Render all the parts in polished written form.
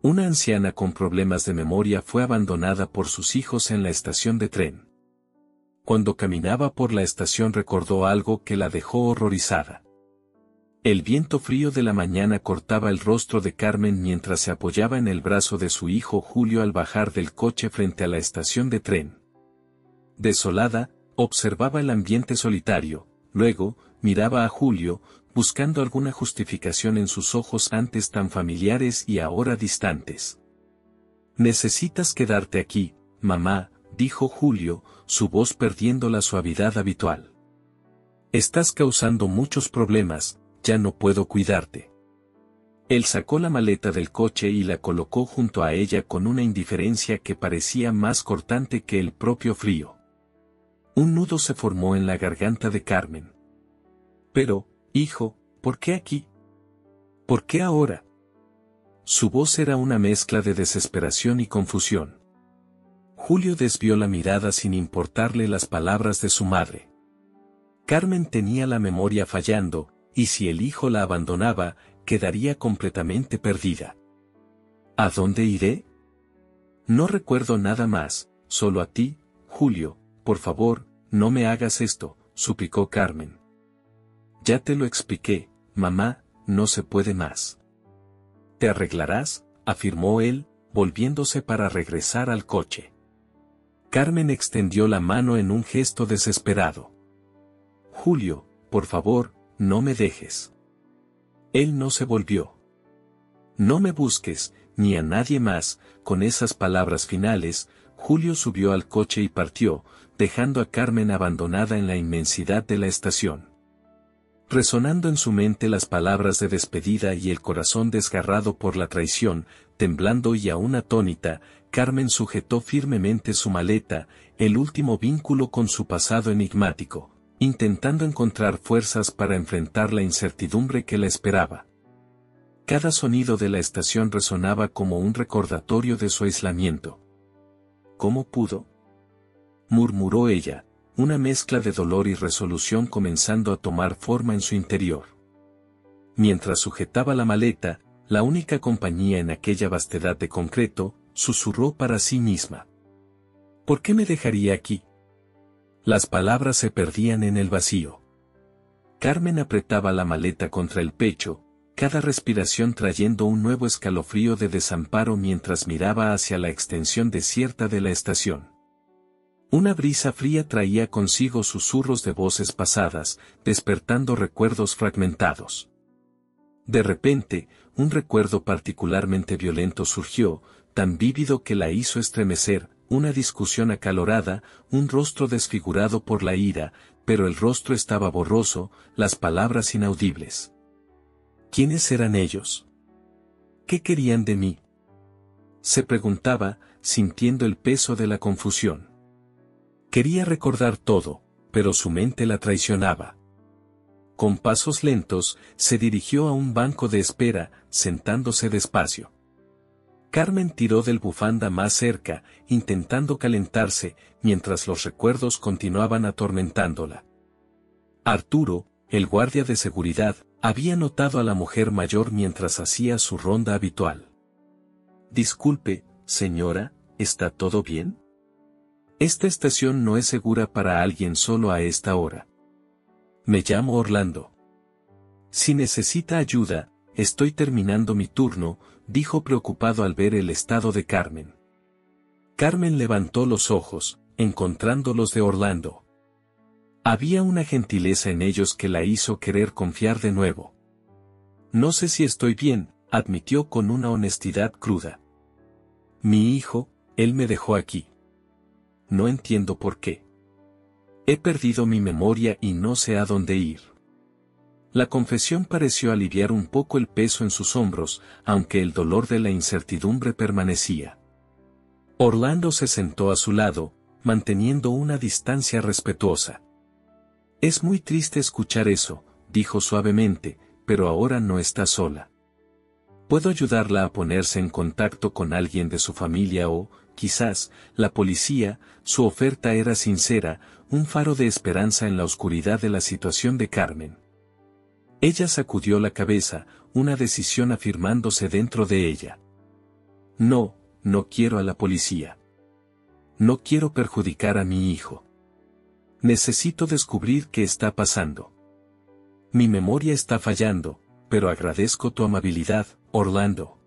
Una anciana con problemas de memoria fue abandonada por sus hijos en la estación de tren. Cuando caminaba por la estación recordó algo que la dejó horrorizada. El viento frío de la mañana cortaba el rostro de Carmen mientras se apoyaba en el brazo de su hijo Julio al bajar del coche frente a la estación de tren. Desolada, observaba el ambiente solitario, luego, miraba a Julio, buscando alguna justificación en sus ojos antes tan familiares y ahora distantes. «Necesitas quedarte aquí, mamá», dijo Julio, su voz perdiendo la suavidad habitual. «Estás causando muchos problemas, ya no puedo cuidarte». Él sacó la maleta del coche y la colocó junto a ella con una indiferencia que parecía más cortante que el propio frío. Un nudo se formó en la garganta de Carmen. «Pero, hijo, ¿por qué aquí? ¿Por qué ahora?». Su voz era una mezcla de desesperación y confusión. Julio desvió la mirada sin importarle las palabras de su madre. Carmen tenía la memoria fallando, y si el hijo la abandonaba, quedaría completamente perdida. «¿A dónde iré? No recuerdo nada más, solo a ti, Julio, por favor, no me hagas esto», suplicó Carmen. «Ya te lo expliqué, mamá, no se puede más». «Te arreglarás», afirmó él, volviéndose para regresar al coche. Carmen extendió la mano en un gesto desesperado. «Julio, por favor, no me dejes». Él no se volvió. «No me busques, ni a nadie más», con esas palabras finales, Julio subió al coche y partió, dejando a Carmen abandonada en la inmensidad de la estación. Resonando en su mente las palabras de despedida y el corazón desgarrado por la traición, temblando y aún atónita, Carmen sujetó firmemente su maleta, el último vínculo con su pasado enigmático, intentando encontrar fuerzas para enfrentar la incertidumbre que la esperaba. Cada sonido de la estación resonaba como un recordatorio de su aislamiento. «¿Cómo pudo?», murmuró ella, una mezcla de dolor y resolución comenzando a tomar forma en su interior. Mientras sujetaba la maleta, la única compañía en aquella vastedad de concreto, susurró para sí misma. «¿Por qué me dejaría aquí?». Las palabras se perdían en el vacío. Carmen apretaba la maleta contra el pecho, cada respiración trayendo un nuevo escalofrío de desamparo mientras miraba hacia la extensión desierta de la estación. Una brisa fría traía consigo susurros de voces pasadas, despertando recuerdos fragmentados. De repente, un recuerdo particularmente violento surgió, tan vívido que la hizo estremecer, una discusión acalorada, un rostro desfigurado por la ira, pero el rostro estaba borroso, las palabras inaudibles. ¿Quiénes eran ellos? ¿Qué querían de mí?, se preguntaba, sintiendo el peso de la confusión. Quería recordar todo, pero su mente la traicionaba. Con pasos lentos, se dirigió a un banco de espera, sentándose despacio. Carmen tiró del bufanda más cerca, intentando calentarse, mientras los recuerdos continuaban atormentándola. Arturo, el guardia de seguridad, había notado a la mujer mayor mientras hacía su ronda habitual. «Disculpe, señora, ¿está todo bien? Esta estación no es segura para alguien solo a esta hora. Me llamo Orlando. Si necesita ayuda, estoy terminando mi turno», dijo preocupado al ver el estado de Carmen. Carmen levantó los ojos, encontrando los de Orlando. Había una gentileza en ellos que la hizo querer confiar de nuevo. «No sé si estoy bien», admitió con una honestidad cruda. «Mi hijo, él me dejó aquí. No entiendo por qué. He perdido mi memoria y no sé a dónde ir». La confesión pareció aliviar un poco el peso en sus hombros, aunque el dolor de la incertidumbre permanecía. Orlando se sentó a su lado, manteniendo una distancia respetuosa. «Es muy triste escuchar eso», dijo suavemente, «pero ahora no está sola. Puedo ayudarla a ponerse en contacto con alguien de su familia o, quizás, la policía». Su oferta era sincera, un faro de esperanza en la oscuridad de la situación de Carmen. Ella sacudió la cabeza, una decisión afirmándose dentro de ella. No, no quiero a la policía. No quiero perjudicar a mi hijo. Necesito descubrir qué está pasando. Mi memoria está fallando, pero agradezco tu amabilidad, Orlando.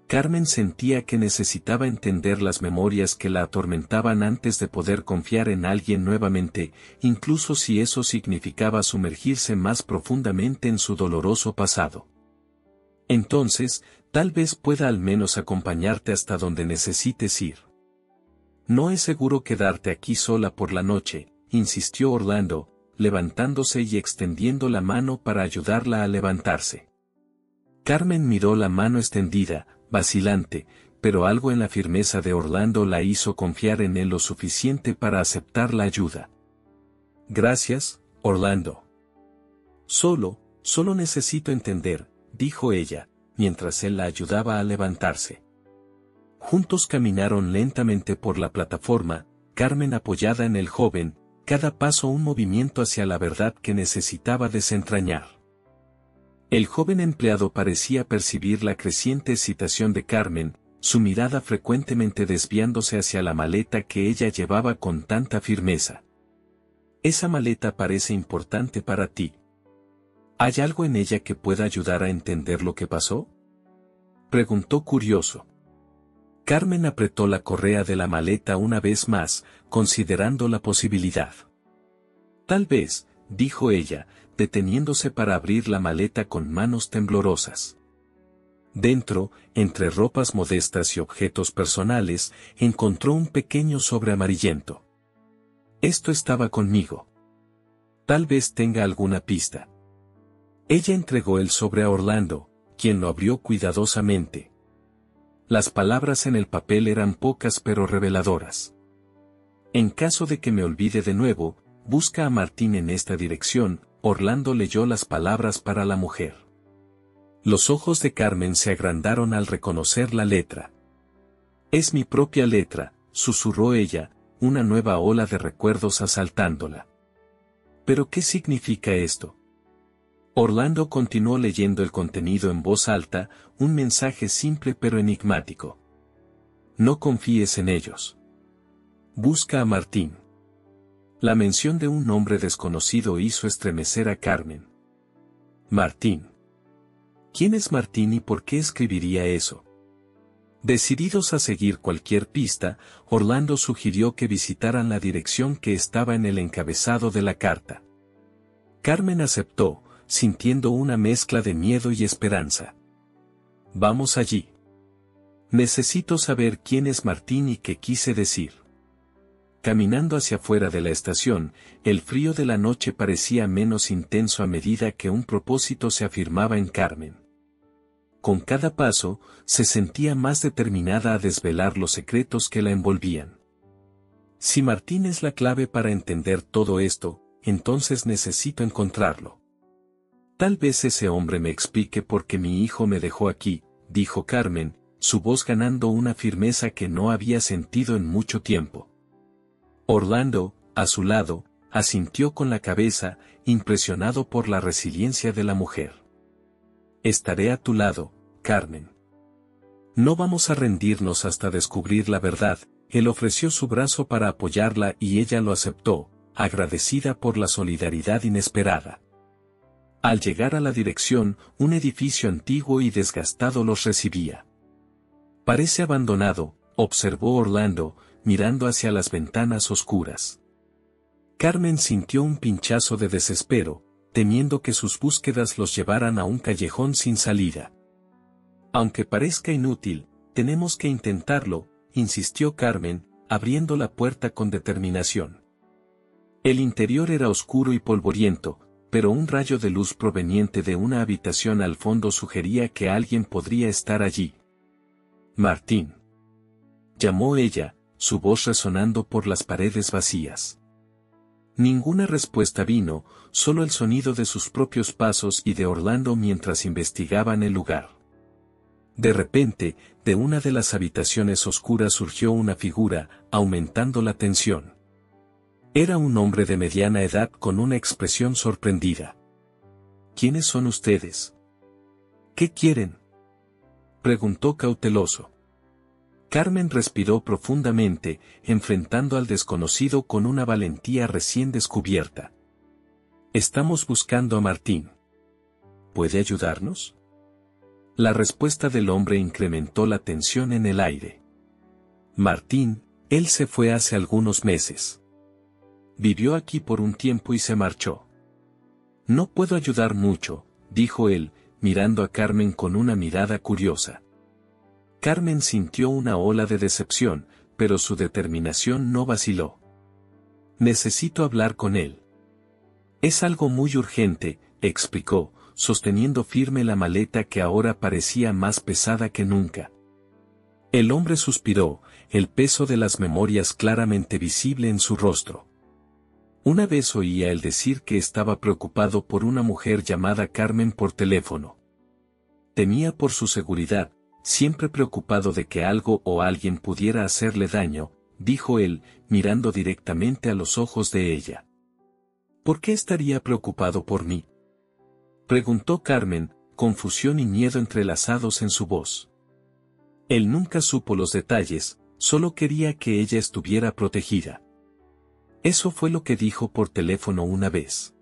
Carmen sentía que necesitaba entender las memorias que la atormentaban antes de poder confiar en alguien nuevamente, incluso si eso significaba sumergirse más profundamente en su doloroso pasado. Entonces, tal vez pueda al menos acompañarte hasta donde necesites ir. No es seguro quedarte aquí sola por la noche, insistió Orlando, levantándose y extendiendo la mano para ayudarla a levantarse. Carmen miró la mano extendida, vacilante, pero algo en la firmeza de Orlando la hizo confiar en él lo suficiente para aceptar la ayuda. Gracias, Orlando. Solo necesito entender, dijo ella, mientras él la ayudaba a levantarse. Juntos caminaron lentamente por la plataforma, Carmen apoyada en el joven, cada paso un movimiento hacia la verdad que necesitaba desentrañar. El joven empleado parecía percibir la creciente excitación de Carmen, su mirada frecuentemente desviándose hacia la maleta que ella llevaba con tanta firmeza. Esa maleta parece importante para ti. ¿Hay algo en ella que pueda ayudar a entender lo que pasó? Preguntó curioso. Carmen apretó la correa de la maleta una vez más, considerando la posibilidad. Tal vez, dijo ella, deteniéndose para abrir la maleta con manos temblorosas. Dentro, entre ropas modestas y objetos personales, encontró un pequeño sobre amarillento. Esto estaba conmigo. Tal vez tenga alguna pista. Ella entregó el sobre a Orlando, quien lo abrió cuidadosamente. Las palabras en el papel eran pocas pero reveladoras. En caso de que me olvide de nuevo, busca a Martín en esta dirección. Orlando leyó las palabras para la mujer. Los ojos de Carmen se agrandaron al reconocer la letra. Es mi propia letra, susurró ella, una nueva ola de recuerdos asaltándola. ¿Pero qué significa esto? Orlando continuó leyendo el contenido en voz alta, un mensaje simple pero enigmático. No confíes en ellos. Busca a Martín. La mención de un nombre desconocido hizo estremecer a Carmen. Martín. ¿Quién es Martín y por qué escribiría eso? Decididos a seguir cualquier pista, Orlando sugirió que visitaran la dirección que estaba en el encabezado de la carta. Carmen aceptó, sintiendo una mezcla de miedo y esperanza. Vamos allí. Necesito saber quién es Martín y qué quise decir. Caminando hacia afuera de la estación, el frío de la noche parecía menos intenso a medida que un propósito se afirmaba en Carmen. Con cada paso, se sentía más determinada a desvelar los secretos que la envolvían. Si Martín es la clave para entender todo esto, entonces necesito encontrarlo. Tal vez ese hombre me explique por qué mi hijo me dejó aquí, dijo Carmen, su voz ganando una firmeza que no había sentido en mucho tiempo. Orlando, a su lado, asintió con la cabeza, impresionado por la resiliencia de la mujer. Estaré a tu lado, Carmen. No vamos a rendirnos hasta descubrir la verdad. Él ofreció su brazo para apoyarla y ella lo aceptó, agradecida por la solidaridad inesperada. Al llegar a la dirección, un edificio antiguo y desgastado los recibía. Parece abandonado, observó Orlando, mirando hacia las ventanas oscuras. Carmen sintió un pinchazo de desespero, temiendo que sus búsquedas los llevaran a un callejón sin salida. Aunque parezca inútil, tenemos que intentarlo, insistió Carmen, abriendo la puerta con determinación. El interior era oscuro y polvoriento, pero un rayo de luz proveniente de una habitación al fondo sugería que alguien podría estar allí. Martín. Llamó ella, su voz resonando por las paredes vacías. Ninguna respuesta vino, solo el sonido de sus propios pasos y de Orlando mientras investigaban el lugar. De repente, de una de las habitaciones oscuras surgió una figura, aumentando la tensión. Era un hombre de mediana edad con una expresión sorprendida. ¿Quiénes son ustedes? ¿Qué quieren?, preguntó cauteloso. Carmen respiró profundamente, enfrentando al desconocido con una valentía recién descubierta. Estamos buscando a Martín. ¿Puede ayudarnos? La respuesta del hombre incrementó la tensión en el aire. Martín, él se fue hace algunos meses. Vivió aquí por un tiempo y se marchó. No puedo ayudar mucho, dijo él, mirando a Carmen con una mirada curiosa. Carmen sintió una ola de decepción, pero su determinación no vaciló. Necesito hablar con él. Es algo muy urgente, explicó, sosteniendo firme la maleta que ahora parecía más pesada que nunca. El hombre suspiró, el peso de las memorias claramente visible en su rostro. Una vez oía él decir que estaba preocupado por una mujer llamada Carmen por teléfono. Temía por su seguridad, siempre preocupado de que algo o alguien pudiera hacerle daño, dijo él, mirando directamente a los ojos de ella. ¿Por qué estaría preocupado por mí?, preguntó Carmen, confusión y miedo entrelazados en su voz. Él nunca supo los detalles, solo quería que ella estuviera protegida. Eso fue lo que dijo por teléfono una vez.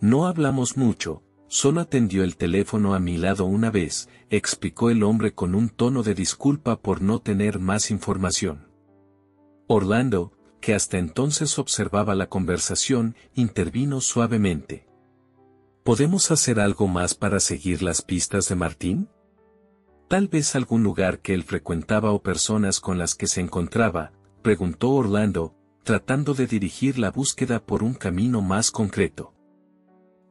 No hablamos mucho, solo atendió el teléfono a mi lado una vez, explicó el hombre con un tono de disculpa por no tener más información. Orlando, que hasta entonces observaba la conversación, intervino suavemente. ¿Podemos hacer algo más para seguir las pistas de Martín? Tal vez algún lugar que él frecuentaba o personas con las que se encontraba, preguntó Orlando, tratando de dirigir la búsqueda por un camino más concreto.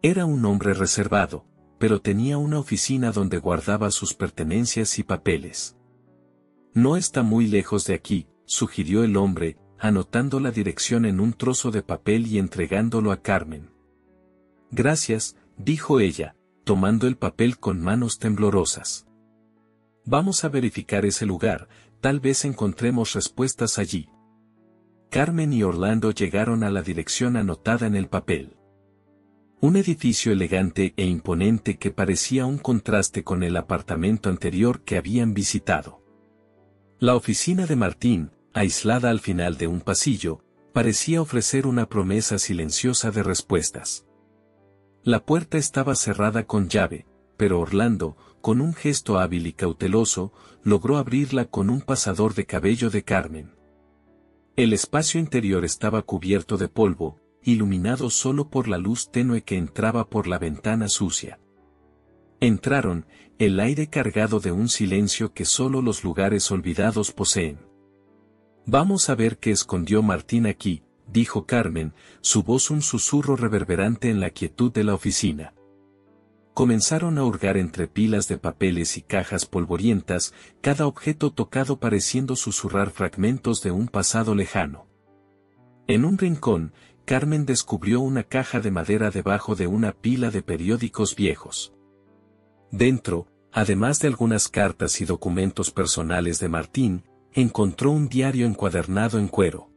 Era un hombre reservado, pero tenía una oficina donde guardaba sus pertenencias y papeles. No está muy lejos de aquí, sugirió el hombre, anotando la dirección en un trozo de papel y entregándolo a Carmen. Gracias, dijo ella, tomando el papel con manos temblorosas. Vamos a verificar ese lugar, tal vez encontremos respuestas allí. Carmen y Orlando llegaron a la dirección anotada en el papel. Un edificio elegante e imponente que parecía un contraste con el apartamento anterior que habían visitado. La oficina de Martín, aislada al final de un pasillo, parecía ofrecer una promesa silenciosa de respuestas. La puerta estaba cerrada con llave, pero Orlando, con un gesto hábil y cauteloso, logró abrirla con un pasador de cabello de Carmen. El espacio interior estaba cubierto de polvo, iluminado solo por la luz tenue que entraba por la ventana sucia. Entraron, el aire cargado de un silencio que solo los lugares olvidados poseen. Vamos a ver qué escondió Martín aquí, dijo Carmen, su voz un susurro reverberante en la quietud de la oficina. Comenzaron a hurgar entre pilas de papeles y cajas polvorientas, cada objeto tocado pareciendo susurrar fragmentos de un pasado lejano. En un rincón, Carmen descubrió una caja de madera debajo de una pila de periódicos viejos. Dentro, además de algunas cartas y documentos personales de Martín, encontró un diario encuadernado en cuero.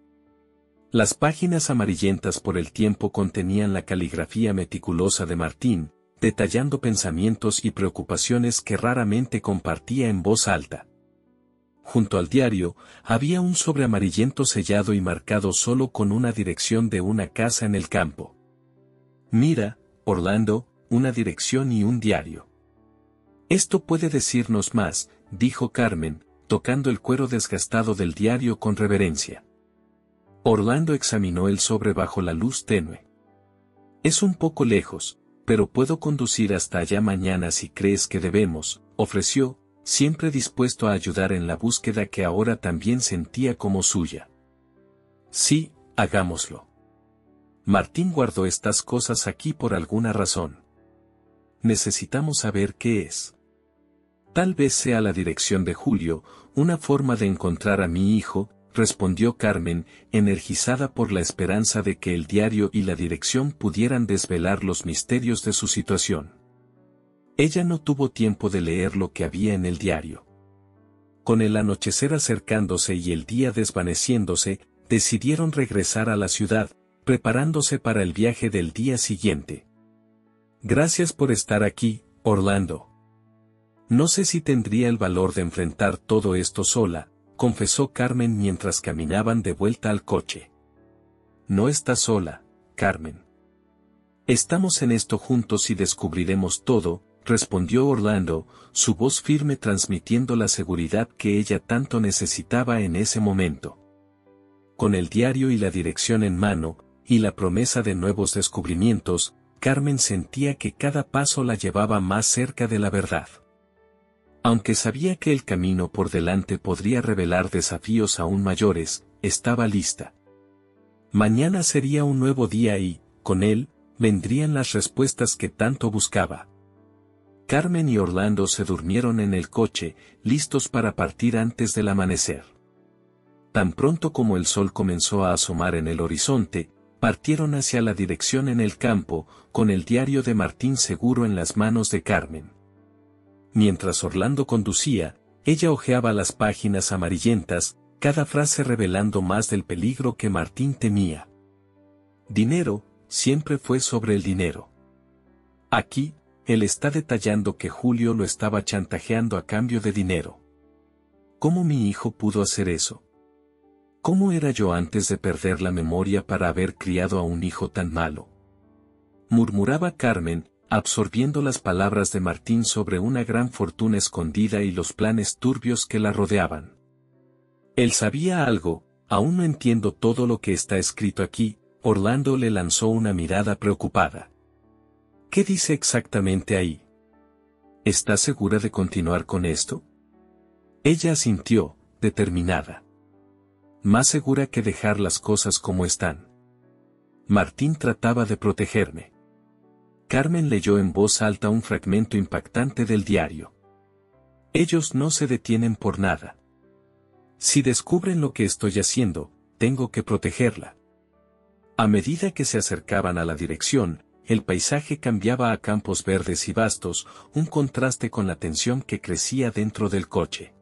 Las páginas amarillentas por el tiempo contenían la caligrafía meticulosa de Martín, detallando pensamientos y preocupaciones que raramente compartía en voz alta. Junto al diario, había un sobre amarillento sellado y marcado solo con una dirección de una casa en el campo. Mira, Orlando, una dirección y un diario. Esto puede decirnos más, dijo Carmen, tocando el cuero desgastado del diario con reverencia. Orlando examinó el sobre bajo la luz tenue. Es un poco lejos, pero puedo conducir hasta allá mañana si crees que debemos, ofreció, siempre dispuesto a ayudar en la búsqueda que ahora también sentía como suya. Sí, hagámoslo. Martín guardó estas cosas aquí por alguna razón. Necesitamos saber qué es. Tal vez sea la dirección de Julio, una forma de encontrar a mi hijo, respondió Carmen, energizada por la esperanza de que el diario y la dirección pudieran desvelar los misterios de su situación. Ella no tuvo tiempo de leer lo que había en el diario. Con el anochecer acercándose y el día desvaneciéndose, decidieron regresar a la ciudad, preparándose para el viaje del día siguiente. Gracias por estar aquí, Orlando. No sé si tendría el valor de enfrentar todo esto sola, confesó Carmen mientras caminaban de vuelta al coche. No estás sola, Carmen. Estamos en esto juntos y descubriremos todo, respondió Orlando, su voz firme transmitiendo la seguridad que ella tanto necesitaba en ese momento. Con el diario y la dirección en mano, y la promesa de nuevos descubrimientos, Carmen sentía que cada paso la llevaba más cerca de la verdad. Aunque sabía que el camino por delante podría revelar desafíos aún mayores, estaba lista. Mañana sería un nuevo día y, con él, vendrían las respuestas que tanto buscaba. Carmen y Orlando se durmieron en el coche, listos para partir antes del amanecer. Tan pronto como el sol comenzó a asomar en el horizonte, partieron hacia la dirección en el campo, con el diario de Martín seguro en las manos de Carmen. Mientras Orlando conducía, ella hojeaba las páginas amarillentas, cada frase revelando más del peligro que Martín temía. Dinero, siempre fue sobre el dinero. Aquí, él está detallando que Julio lo estaba chantajeando a cambio de dinero. ¿Cómo mi hijo pudo hacer eso? ¿Cómo era yo antes de perder la memoria para haber criado a un hijo tan malo? Murmuraba Carmen, absorbiendo las palabras de Martín sobre una gran fortuna escondida y los planes turbios que la rodeaban. Él sabía algo, aún no entiendo todo lo que está escrito aquí. Orlando le lanzó una mirada preocupada. ¿Qué dice exactamente ahí? ¿Estás segura de continuar con esto? Ella asintió, determinada. Más segura que dejar las cosas como están. Martín trataba de protegerme. Carmen leyó en voz alta un fragmento impactante del diario. Ellos no se detienen por nada. Si descubren lo que estoy haciendo, tengo que protegerla. A medida que se acercaban a la dirección, el paisaje cambiaba a campos verdes y vastos, un contraste con la tensión que crecía dentro del coche.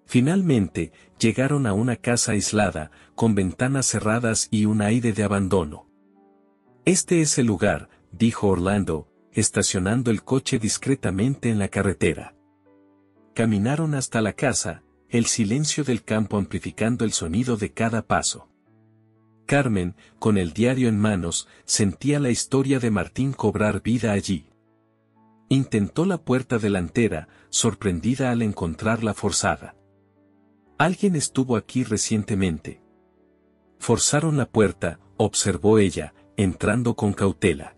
Finalmente, llegaron a una casa aislada, con ventanas cerradas y un aire de abandono. Este es el lugar, dijo Orlando, estacionando el coche discretamente en la carretera. Caminaron hasta la casa, el silencio del campo amplificando el sonido de cada paso. Carmen, con el diario en manos, sentía la historia de Martín cobrar vida allí. Intentó la puerta delantera, sorprendida al encontrarla forzada. Alguien estuvo aquí recientemente. Forzaron la puerta, observó ella, entrando con cautela.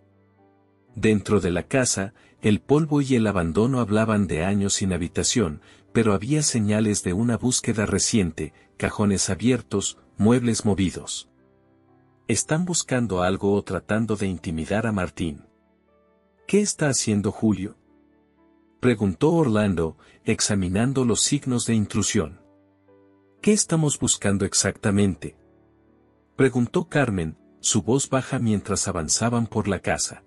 Dentro de la casa, el polvo y el abandono hablaban de años sin habitación, pero había señales de una búsqueda reciente, cajones abiertos, muebles movidos. ¿Están buscando algo o tratando de intimidar a Martín? ¿Qué está haciendo Julio? Preguntó Orlando, examinando los signos de intrusión. ¿Qué estamos buscando exactamente? Preguntó Carmen, su voz baja mientras avanzaban por la casa.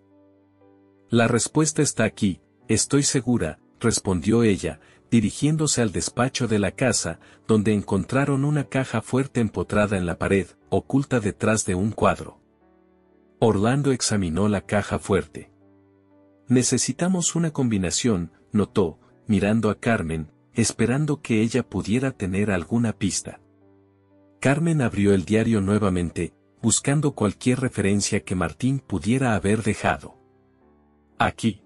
La respuesta está aquí, estoy segura, respondió ella, dirigiéndose al despacho de la casa, donde encontraron una caja fuerte empotrada en la pared, oculta detrás de un cuadro. Orlando examinó la caja fuerte. Necesitamos una combinación, notó, mirando a Carmen, esperando que ella pudiera tener alguna pista. Carmen abrió el diario nuevamente, buscando cualquier referencia que Martín pudiera haber dejado. Aquí,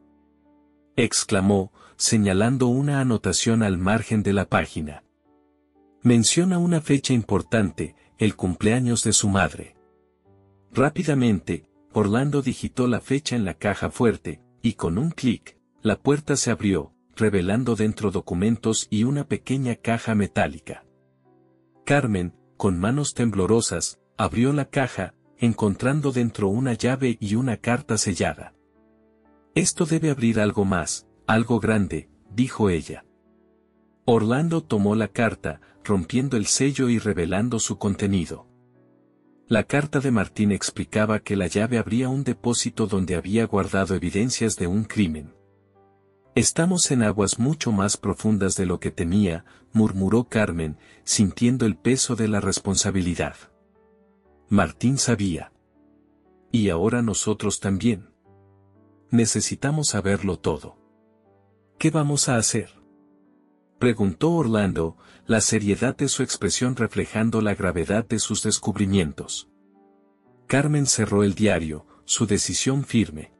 exclamó, señalando una anotación al margen de la página. Menciona una fecha importante, el cumpleaños de su madre. Rápidamente, Orlando digitó la fecha en la caja fuerte, y con un clic, la puerta se abrió, revelando dentro documentos y una pequeña caja metálica. Carmen, con manos temblorosas, abrió la caja, encontrando dentro una llave y una carta sellada. Esto debe abrir algo más, algo grande, dijo ella. Orlando tomó la carta, rompiendo el sello y revelando su contenido. La carta de Martín explicaba que la llave abría un depósito donde había guardado evidencias de un crimen. Estamos en aguas mucho más profundas de lo que temía, murmuró Carmen, sintiendo el peso de la responsabilidad. Martín sabía. Y ahora nosotros también. Necesitamos saberlo todo. ¿Qué vamos a hacer? Preguntó Orlando, la seriedad de su expresión reflejando la gravedad de sus descubrimientos. Carmen cerró el diario, su decisión firme.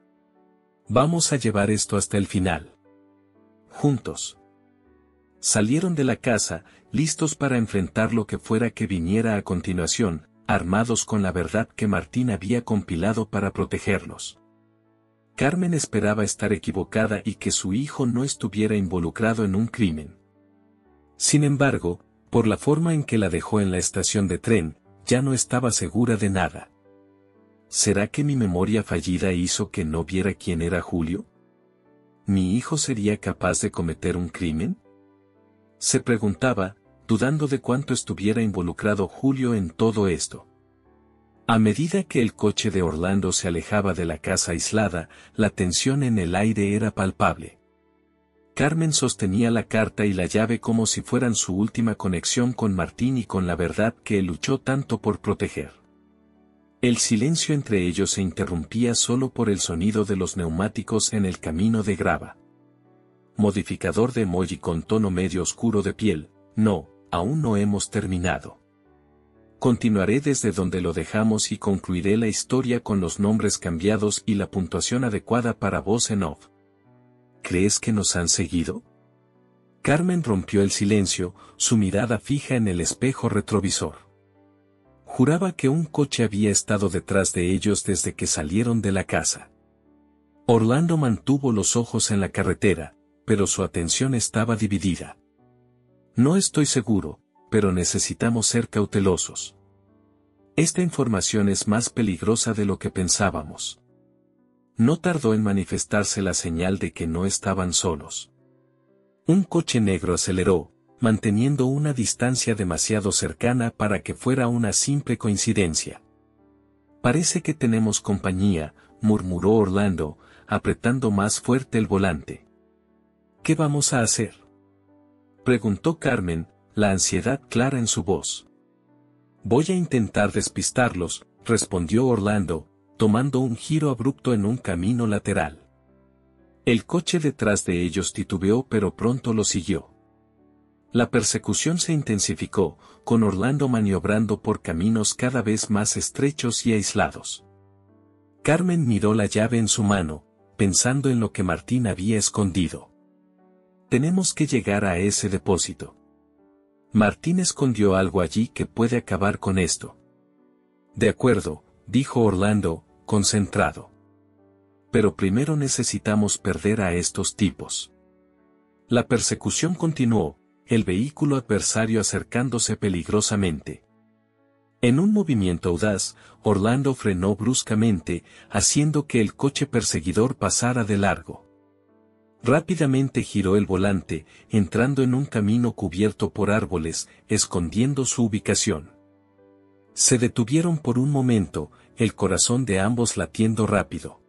Vamos a llevar esto hasta el final. Juntos. Salieron de la casa, listos para enfrentar lo que fuera que viniera a continuación, armados con la verdad que Martín había compilado para protegerlos. Carmen esperaba estar equivocada y que su hijo no estuviera involucrado en un crimen. Sin embargo, por la forma en que la dejó en la estación de tren, ya no estaba segura de nada. ¿Será que mi memoria fallida hizo que no viera quién era Julio? ¿Mi hijo sería capaz de cometer un crimen? Se preguntaba, dudando de cuánto estuviera involucrado Julio en todo esto. A medida que el coche de Orlando se alejaba de la casa aislada, la tensión en el aire era palpable. Carmen sostenía la carta y la llave como si fueran su última conexión con Martín y con la verdad que él luchó tanto por proteger. El silencio entre ellos se interrumpía solo por el sonido de los neumáticos en el camino de grava. Modificador de emoji con tono medio oscuro de piel, no, aún no hemos terminado. Continuaré desde donde lo dejamos y concluiré la historia con los nombres cambiados y la puntuación adecuada para voz en off. ¿Crees que nos han seguido? Carmen rompió el silencio, su mirada fija en el espejo retrovisor. Juraba que un coche había estado detrás de ellos desde que salieron de la casa. Orlando mantuvo los ojos en la carretera, pero su atención estaba dividida. No estoy seguro, pero necesitamos ser cautelosos. Esta información es más peligrosa de lo que pensábamos. No tardó en manifestarse la señal de que no estaban solos. Un coche negro aceleró, manteniendo una distancia demasiado cercana para que fuera una simple coincidencia. Parece que tenemos compañía, murmuró Orlando, apretando más fuerte el volante. ¿Qué vamos a hacer?, preguntó Carmen, la ansiedad clara en su voz. Voy a intentar despistarlos, respondió Orlando, tomando un giro abrupto en un camino lateral. El coche detrás de ellos titubeó pero pronto lo siguió. La persecución se intensificó, con Orlando maniobrando por caminos cada vez más estrechos y aislados. Carmen miró la llave en su mano, pensando en lo que Martín había escondido. Tenemos que llegar a ese depósito. Martín escondió algo allí que puede acabar con esto. De acuerdo, dijo Orlando, concentrado. Pero primero necesitamos perder a estos tipos. La persecución continuó, el vehículo adversario acercándose peligrosamente. En un movimiento audaz, Orlando frenó bruscamente, haciendo que el coche perseguidor pasara de largo. Rápidamente giró el volante, entrando en un camino cubierto por árboles, escondiendo su ubicación. Se detuvieron por un momento, el corazón de ambos latiendo rápido.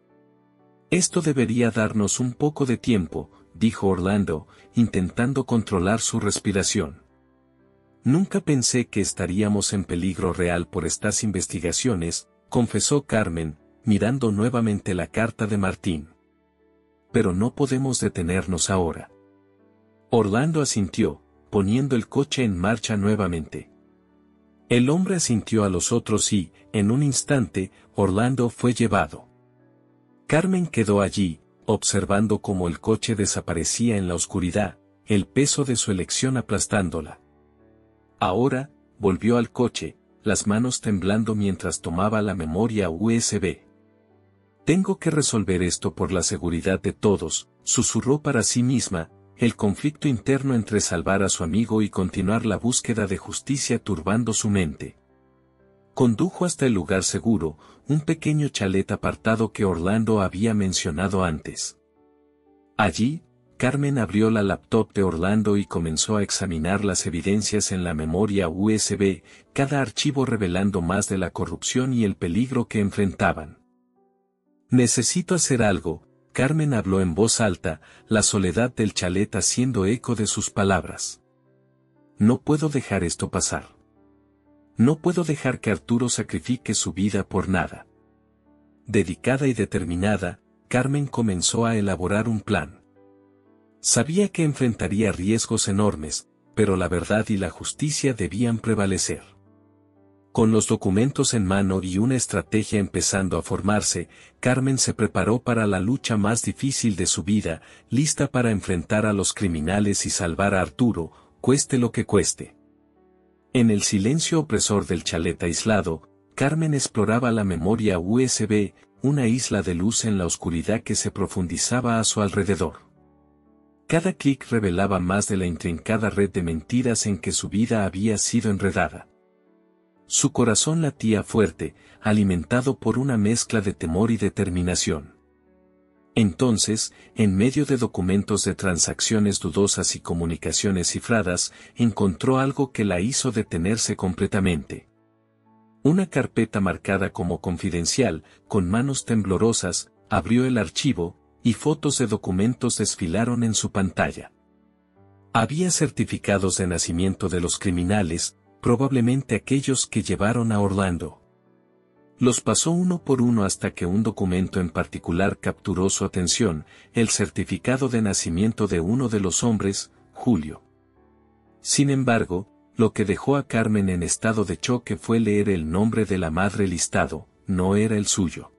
Esto debería darnos un poco de tiempo, dijo Orlando, intentando controlar su respiración. Nunca pensé que estaríamos en peligro real por estas investigaciones, confesó Carmen, mirando nuevamente la carta de Martín. Pero no podemos detenernos ahora. Orlando asintió, poniendo el coche en marcha nuevamente. El hombre asintió a los otros y, en un instante, Orlando fue llevado. Carmen quedó allí, observando cómo el coche desaparecía en la oscuridad, el peso de su elección aplastándola. Ahora, volvió al coche, las manos temblando mientras tomaba la memoria USB. Tengo que resolver esto por la seguridad de todos, susurró para sí misma, el conflicto interno entre salvar a su amigo y continuar la búsqueda de justicia turbando su mente. Condujo hasta el lugar seguro, un pequeño chalet apartado que Orlando había mencionado antes. Allí, Carmen abrió la laptop de Orlando y comenzó a examinar las evidencias en la memoria USB, cada archivo revelando más de la corrupción y el peligro que enfrentaban. Necesito hacer algo, Carmen habló en voz alta, la soledad del chalet haciendo eco de sus palabras. No puedo dejar esto pasar. No puedo dejar que Arturo sacrifique su vida por nada. Dedicada y determinada, Carmen comenzó a elaborar un plan. Sabía que enfrentaría riesgos enormes, pero la verdad y la justicia debían prevalecer. Con los documentos en mano y una estrategia empezando a formarse, Carmen se preparó para la lucha más difícil de su vida, lista para enfrentar a los criminales y salvar a Arturo, cueste lo que cueste. En el silencio opresor del chalet aislado, Carmen exploraba la memoria USB, una isla de luz en la oscuridad que se profundizaba a su alrededor. Cada clic revelaba más de la intrincada red de mentiras en que su vida había sido enredada. Su corazón latía fuerte, alimentado por una mezcla de temor y determinación. Entonces, en medio de documentos de transacciones dudosas y comunicaciones cifradas, encontró algo que la hizo detenerse completamente. Una carpeta marcada como confidencial, con manos temblorosas, abrió el archivo, y fotos de documentos desfilaron en su pantalla. Había certificados de nacimiento de los criminales, probablemente aquellos que llevaron a Orlando. Los pasó uno por uno hasta que un documento en particular capturó su atención, el certificado de nacimiento de uno de los hombres, Julio. Sin embargo, lo que dejó a Carmen en estado de choque fue leer el nombre de la madre listado, no era el suyo.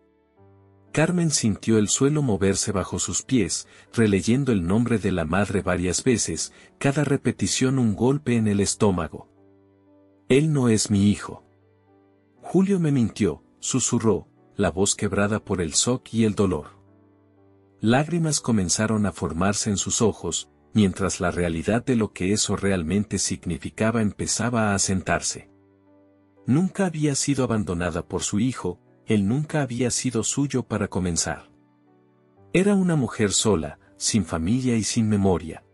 Carmen sintió el suelo moverse bajo sus pies, releyendo el nombre de la madre varias veces, cada repetición un golpe en el estómago. Él no es mi hijo. Julio me mintió, susurró, la voz quebrada por el shock y el dolor. Lágrimas comenzaron a formarse en sus ojos, mientras la realidad de lo que eso realmente significaba empezaba a asentarse. Nunca había sido abandonada por su hijo, él nunca había sido suyo para comenzar. Era una mujer sola, sin familia y sin memoria.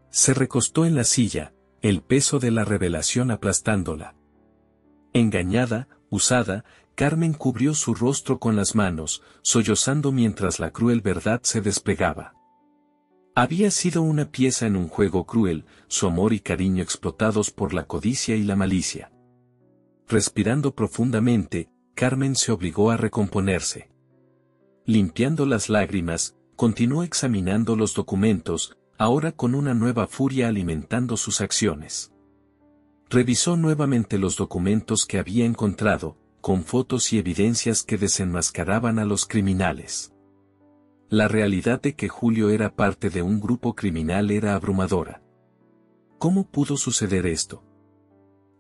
Se recostó en la silla, el peso de la revelación aplastándola. Engañada, usada, Carmen cubrió su rostro con las manos, sollozando mientras la cruel verdad se desplegaba. Había sido una pieza en un juego cruel, su amor y cariño explotados por la codicia y la malicia. Respirando profundamente, Carmen se obligó a recomponerse. Limpiando las lágrimas, continuó examinando los documentos, ahora con una nueva furia alimentando sus acciones. Revisó nuevamente los documentos que había encontrado, con fotos y evidencias que desenmascaraban a los criminales. La realidad de que Julio era parte de un grupo criminal era abrumadora. ¿Cómo pudo suceder esto?,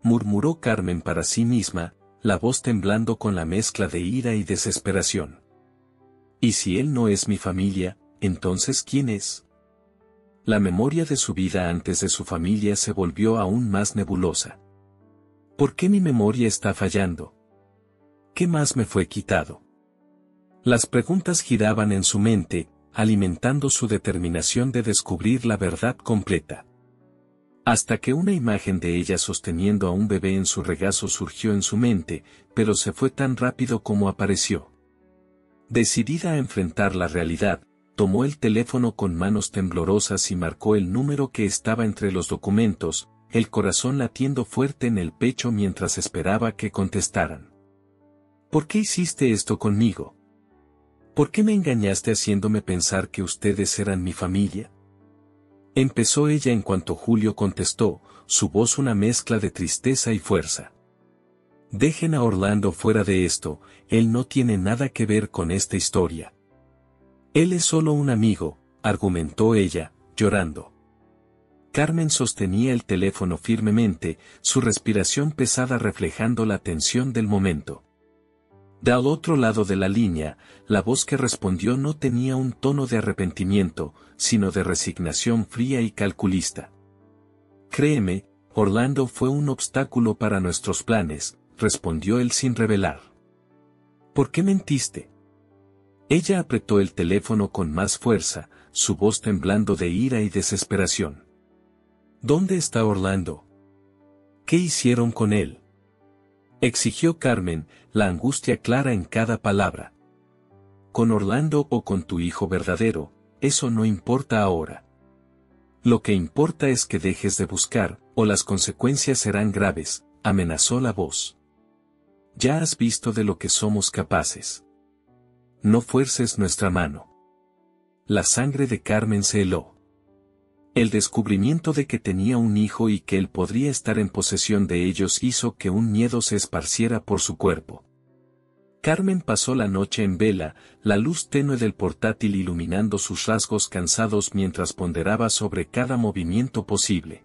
murmuró Carmen para sí misma, la voz temblando con la mezcla de ira y desesperación. ¿Y si él no es mi familia, entonces quién es? La memoria de su vida antes de su familia se volvió aún más nebulosa. ¿Por qué mi memoria está fallando? ¿Qué más me fue quitado? Las preguntas giraban en su mente, alimentando su determinación de descubrir la verdad completa. Hasta que una imagen de ella sosteniendo a un bebé en su regazo surgió en su mente, pero se fue tan rápido como apareció. Decidida a enfrentar la realidad, tomó el teléfono con manos temblorosas y marcó el número que estaba entre los documentos, el corazón latiendo fuerte en el pecho mientras esperaba que contestaran. ¿Por qué hiciste esto conmigo? ¿Por qué me engañaste haciéndome pensar que ustedes eran mi familia? Empezó ella en cuanto Julio contestó, su voz una mezcla de tristeza y fuerza. Dejen a Orlando fuera de esto, él no tiene nada que ver con esta historia. Él es solo un amigo, argumentó ella, llorando. Carmen sostenía el teléfono firmemente, su respiración pesada reflejando la tensión del momento. Del otro lado de la línea, la voz que respondió no tenía un tono de arrepentimiento, sino de resignación fría y calculista. Créeme, Orlando fue un obstáculo para nuestros planes, respondió él sin revelar. ¿Por qué mentiste? Ella apretó el teléfono con más fuerza, su voz temblando de ira y desesperación. ¿Dónde está Orlando? ¿Qué hicieron con él?, exigió Carmen, la angustia clara en cada palabra. Con Orlando o con tu hijo verdadero, eso no importa ahora. Lo que importa es que dejes de buscar, o las consecuencias serán graves, amenazó la voz. Ya has visto de lo que somos capaces. No fuerces nuestra mano. La sangre de Carmen se heló. El descubrimiento de que tenía un hijo y que él podría estar en posesión de ellos hizo que un miedo se esparciera por su cuerpo. Carmen pasó la noche en vela, la luz tenue del portátil iluminando sus rasgos cansados mientras ponderaba sobre cada movimiento posible.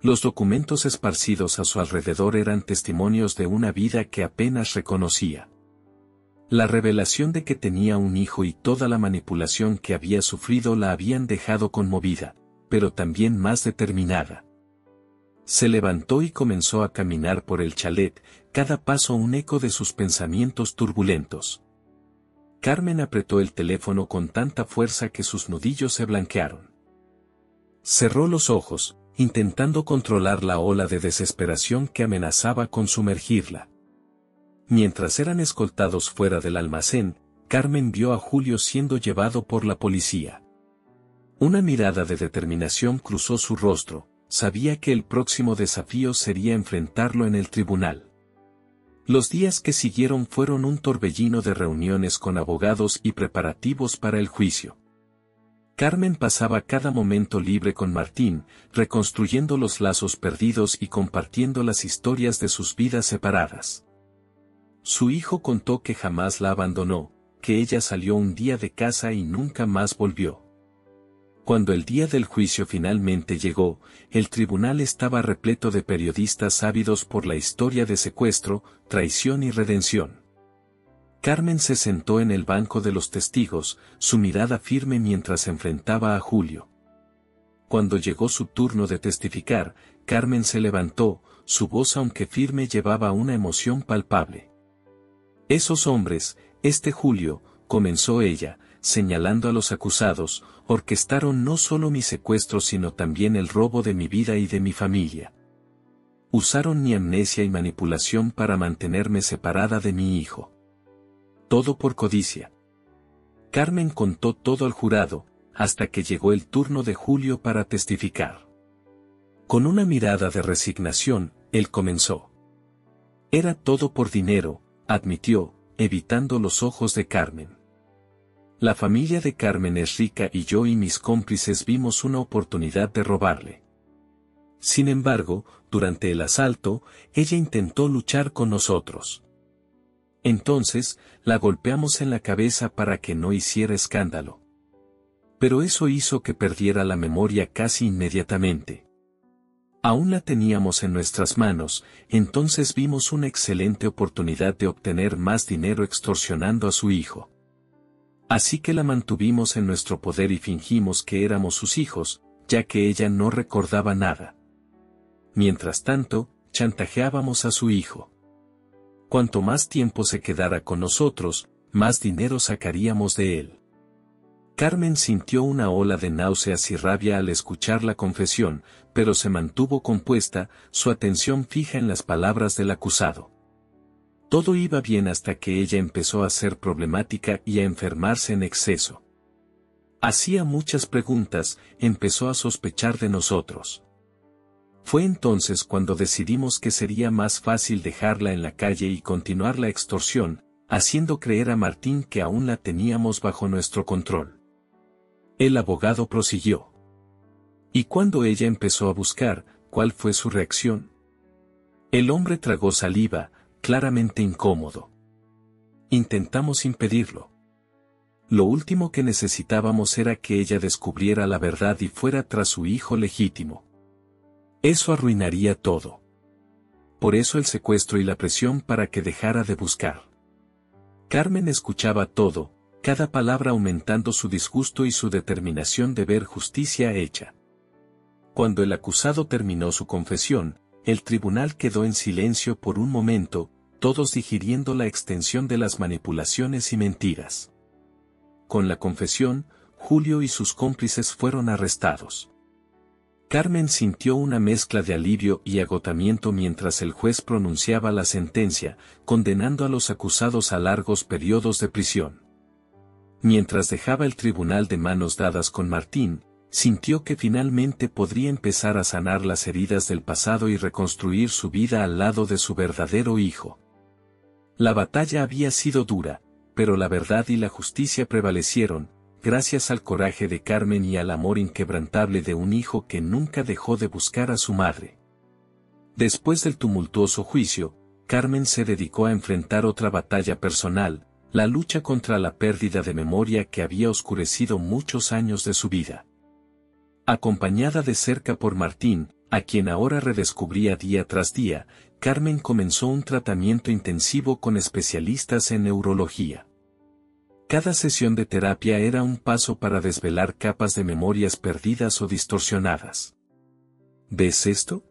Los documentos esparcidos a su alrededor eran testimonios de una vida que apenas reconocía. La revelación de que tenía un hijo y toda la manipulación que había sufrido la habían dejado conmovida, pero también más determinada. Se levantó y comenzó a caminar por el chalet, cada paso un eco de sus pensamientos turbulentos. Carmen apretó el teléfono con tanta fuerza que sus nudillos se blanquearon. Cerró los ojos, intentando controlar la ola de desesperación que amenazaba con sumergirla. Mientras eran escoltados fuera del almacén, Carmen vio a Julio siendo llevado por la policía. Una mirada de determinación cruzó su rostro, sabía que el próximo desafío sería enfrentarlo en el tribunal. Los días que siguieron fueron un torbellino de reuniones con abogados y preparativos para el juicio. Carmen pasaba cada momento libre con Martín, reconstruyendo los lazos perdidos y compartiendo las historias de sus vidas separadas. Su hijo contó que jamás la abandonó, que ella salió un día de casa y nunca más volvió. Cuando el día del juicio finalmente llegó, el tribunal estaba repleto de periodistas ávidos por la historia de secuestro, traición y redención. Carmen se sentó en el banco de los testigos, su mirada firme mientras enfrentaba a Julio. Cuando llegó su turno de testificar, Carmen se levantó, su voz aunque firme llevaba una emoción palpable. Esos hombres, Julio, comenzó ella, señalando a los acusados, orquestaron no solo mi secuestro sino también el robo de mi vida y de mi familia. Usaron mi amnesia y manipulación para mantenerme separada de mi hijo. Todo por codicia. Carmen contó todo al jurado, hasta que llegó el turno de Julio para testificar. Con una mirada de resignación, él comenzó. Era todo por dinero, admitió, evitando los ojos de Carmen. La familia de Carmen es rica y yo y mis cómplices vimos una oportunidad de robarle. Sin embargo, durante el asalto, ella intentó luchar con nosotros. Entonces, la golpeamos en la cabeza para que no hiciera escándalo. Pero eso hizo que perdiera la memoria casi inmediatamente. Aún la teníamos en nuestras manos, entonces vimos una excelente oportunidad de obtener más dinero extorsionando a su hijo. Así que la mantuvimos en nuestro poder y fingimos que éramos sus hijos, ya que ella no recordaba nada. Mientras tanto, chantajeábamos a su hijo. Cuanto más tiempo se quedara con nosotros, más dinero sacaríamos de él. Carmen sintió una ola de náuseas y rabia al escuchar la confesión, pero se mantuvo compuesta, su atención fija en las palabras del acusado. Todo iba bien hasta que ella empezó a ser problemática y a enfermarse en exceso. Hacía muchas preguntas, empezó a sospechar de nosotros. Fue entonces cuando decidimos que sería más fácil dejarla en la calle y continuar la extorsión, haciendo creer a Martín que aún la teníamos bajo nuestro control. El abogado prosiguió. Y cuando ella empezó a buscar, ¿cuál fue su reacción? El hombre tragó saliva, claramente incómodo. Intentamos impedirlo. Lo último que necesitábamos era que ella descubriera la verdad y fuera tras su hijo legítimo. Eso arruinaría todo. Por eso el secuestro y la presión para que dejara de buscar. Carmen escuchaba todo, cada palabra aumentando su disgusto y su determinación de ver justicia hecha. Cuando el acusado terminó su confesión, el tribunal quedó en silencio por un momento, todos digiriendo la extensión de las manipulaciones y mentiras. Con la confesión, Julio y sus cómplices fueron arrestados. Carmen sintió una mezcla de alivio y agotamiento mientras el juez pronunciaba la sentencia, condenando a los acusados a largos periodos de prisión. Mientras dejaba el tribunal de manos dadas con Martín, sintió que finalmente podría empezar a sanar las heridas del pasado y reconstruir su vida al lado de su verdadero hijo. La batalla había sido dura, pero la verdad y la justicia prevalecieron, gracias al coraje de Carmen y al amor inquebrantable de un hijo que nunca dejó de buscar a su madre. Después del tumultuoso juicio, Carmen se dedicó a enfrentar otra batalla personal, la lucha contra la pérdida de memoria que había oscurecido muchos años de su vida. Acompañada de cerca por Martín, a quien ahora redescubría día tras día, Carmen comenzó un tratamiento intensivo con especialistas en neurología. Cada sesión de terapia era un paso para desvelar capas de memorias perdidas o distorsionadas. ¿Ves esto?,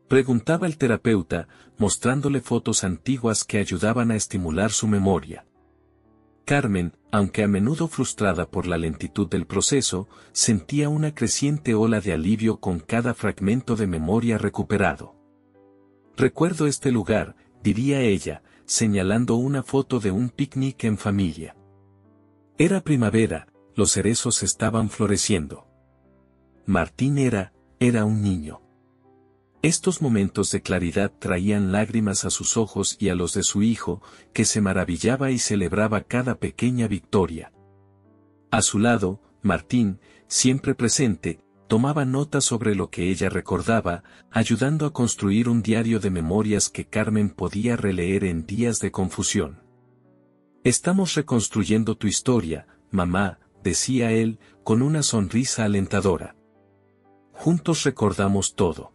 preguntaba el terapeuta, mostrándole fotos antiguas que ayudaban a estimular su memoria. Carmen, aunque a menudo frustrada por la lentitud del proceso, sentía una creciente ola de alivio con cada fragmento de memoria recuperado. «Recuerdo este lugar», diría ella, señalando una foto de un picnic en familia. Era primavera, los cerezos estaban floreciendo. Martín era un niño. Estos momentos de claridad traían lágrimas a sus ojos y a los de su hijo, que se maravillaba y celebraba cada pequeña victoria. A su lado, Martín, siempre presente, tomaba notas sobre lo que ella recordaba, ayudando a construir un diario de memorias que Carmen podía releer en días de confusión. «Estamos reconstruyendo tu historia, mamá», decía él, con una sonrisa alentadora. «Juntos recordamos todo».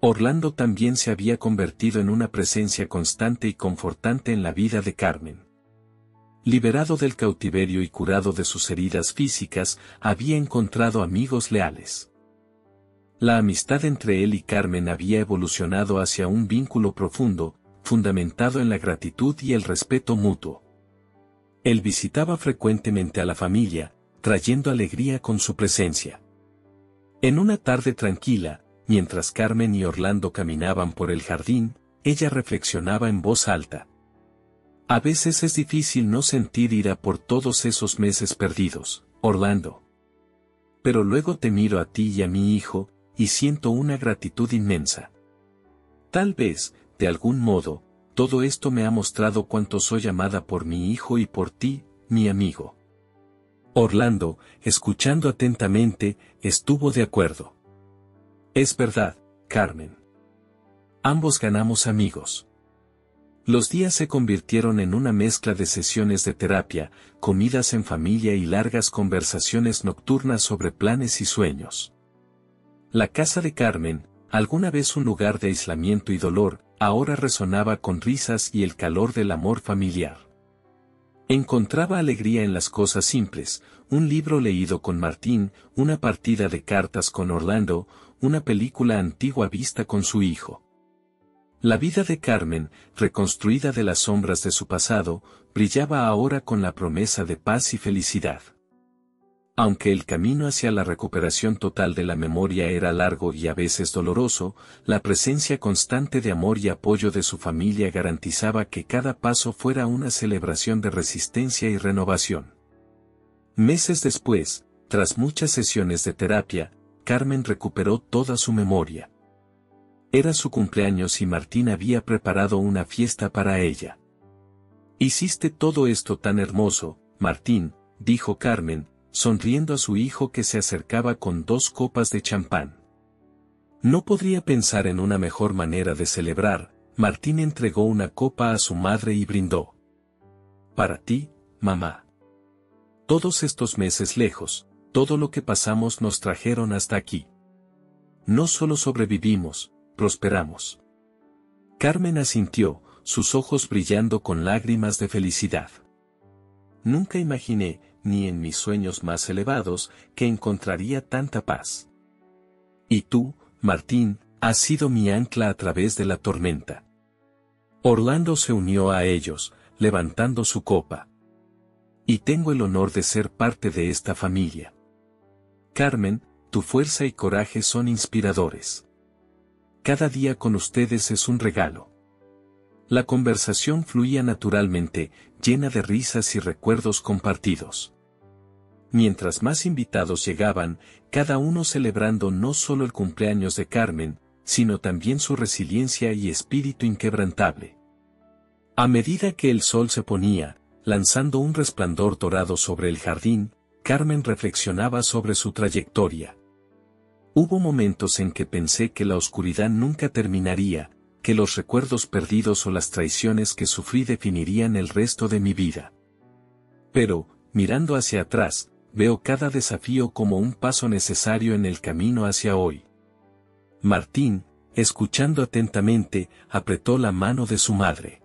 Orlando también se había convertido en una presencia constante y confortante en la vida de Carmen. Liberado del cautiverio y curado de sus heridas físicas, había encontrado amigos leales. La amistad entre él y Carmen había evolucionado hacia un vínculo profundo, fundamentado en la gratitud y el respeto mutuo. Él visitaba frecuentemente a la familia, trayendo alegría con su presencia. En una tarde tranquila, mientras Carmen y Orlando caminaban por el jardín, ella reflexionaba en voz alta. «A veces es difícil no sentir ira por todos esos meses perdidos, Orlando. Pero luego te miro a ti y a mi hijo, y siento una gratitud inmensa. Tal vez, de algún modo, todo esto me ha mostrado cuánto soy amada por mi hijo y por ti, mi amigo». Orlando, escuchando atentamente, estuvo de acuerdo. «Es verdad, Carmen. Ambos ganamos amigos». Los días se convirtieron en una mezcla de sesiones de terapia, comidas en familia y largas conversaciones nocturnas sobre planes y sueños. La casa de Carmen, alguna vez un lugar de aislamiento y dolor, ahora resonaba con risas y el calor del amor familiar. Encontraba alegría en las cosas simples, un libro leído con Martín, una partida de cartas con Orlando, una película antigua vista con su hijo. La vida de Carmen, reconstruida de las sombras de su pasado, brillaba ahora con la promesa de paz y felicidad. Aunque el camino hacia la recuperación total de la memoria era largo y a veces doloroso, la presencia constante de amor y apoyo de su familia garantizaba que cada paso fuera una celebración de resistencia y renovación. Meses después, tras muchas sesiones de terapia, Carmen recuperó toda su memoria. Era su cumpleaños y Martín había preparado una fiesta para ella. «Hiciste todo esto tan hermoso, Martín», dijo Carmen, sonriendo a su hijo que se acercaba con 2 copas de champán. No podría pensar en una mejor manera de celebrar. Martín entregó una copa a su madre y brindó. «Para ti, mamá. Todos estos meses lejos, todo lo que pasamos nos trajeron hasta aquí. No solo sobrevivimos, prosperamos». Carmen asintió, sus ojos brillando con lágrimas de felicidad. «Nunca imaginé, ni en mis sueños más elevados, que encontraría tanta paz. Y tú, Martín, has sido mi ancla a través de la tormenta». Orlando se unió a ellos, levantando su copa. «Y tengo el honor de ser parte de esta familia. Carmen, tu fuerza y coraje son inspiradores. Cada día con ustedes es un regalo». La conversación fluía naturalmente, llena de risas y recuerdos compartidos. Mientras más invitados llegaban, cada uno celebrando no solo el cumpleaños de Carmen, sino también su resiliencia y espíritu inquebrantable. A medida que el sol se ponía, lanzando un resplandor dorado sobre el jardín, Carmen reflexionaba sobre su trayectoria. Hubo momentos en que pensé que la oscuridad nunca terminaría, que los recuerdos perdidos o las traiciones que sufrí definirían el resto de mi vida. Pero, mirando hacia atrás, veo cada desafío como un paso necesario en el camino hacia hoy. Martín, escuchando atentamente, apretó la mano de su madre.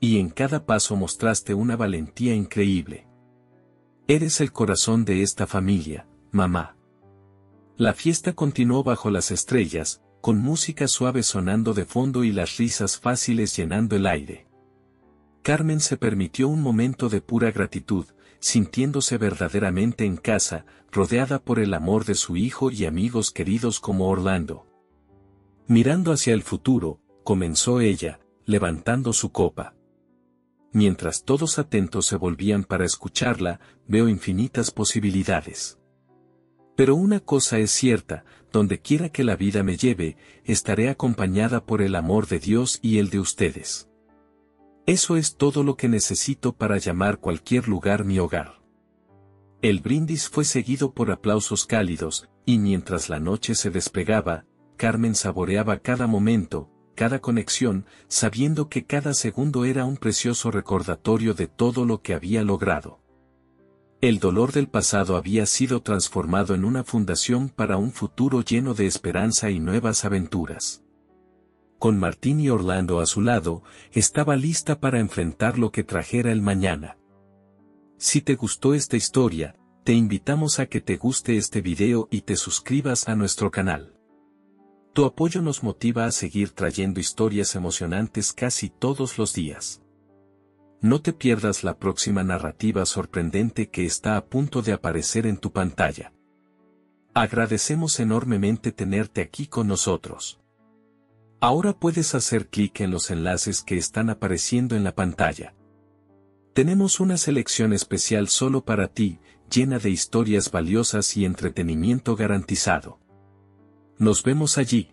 Y en cada paso mostraste una valentía increíble. Eres el corazón de esta familia, mamá. La fiesta continuó bajo las estrellas, con música suave sonando de fondo y las risas fáciles llenando el aire. Carmen se permitió un momento de pura gratitud, sintiéndose verdaderamente en casa, rodeada por el amor de su hijo y amigos queridos como Orlando. Mirando hacia el futuro, comenzó ella, levantando su copa. Mientras todos atentos se volvían para escucharla, veo infinitas posibilidades. Pero una cosa es cierta, donde quiera que la vida me lleve, estaré acompañada por el amor de Dios y el de ustedes. Eso es todo lo que necesito para llamar cualquier lugar mi hogar. El brindis fue seguido por aplausos cálidos, y mientras la noche se despegaba, Carmen saboreaba cada momento, cada conexión, sabiendo que cada segundo era un precioso recordatorio de todo lo que había logrado. El dolor del pasado había sido transformado en una fundación para un futuro lleno de esperanza y nuevas aventuras. Con Martín y Orlando a su lado, estaba lista para enfrentar lo que trajera el mañana. Si te gustó esta historia, te invitamos a que te guste este video y te suscribas a nuestro canal. Tu apoyo nos motiva a seguir trayendo historias emocionantes casi todos los días. No te pierdas la próxima narrativa sorprendente que está a punto de aparecer en tu pantalla. Agradecemos enormemente tenerte aquí con nosotros. Ahora puedes hacer clic en los enlaces que están apareciendo en la pantalla. Tenemos una selección especial solo para ti, llena de historias valiosas y entretenimiento garantizado. Nos vemos allí.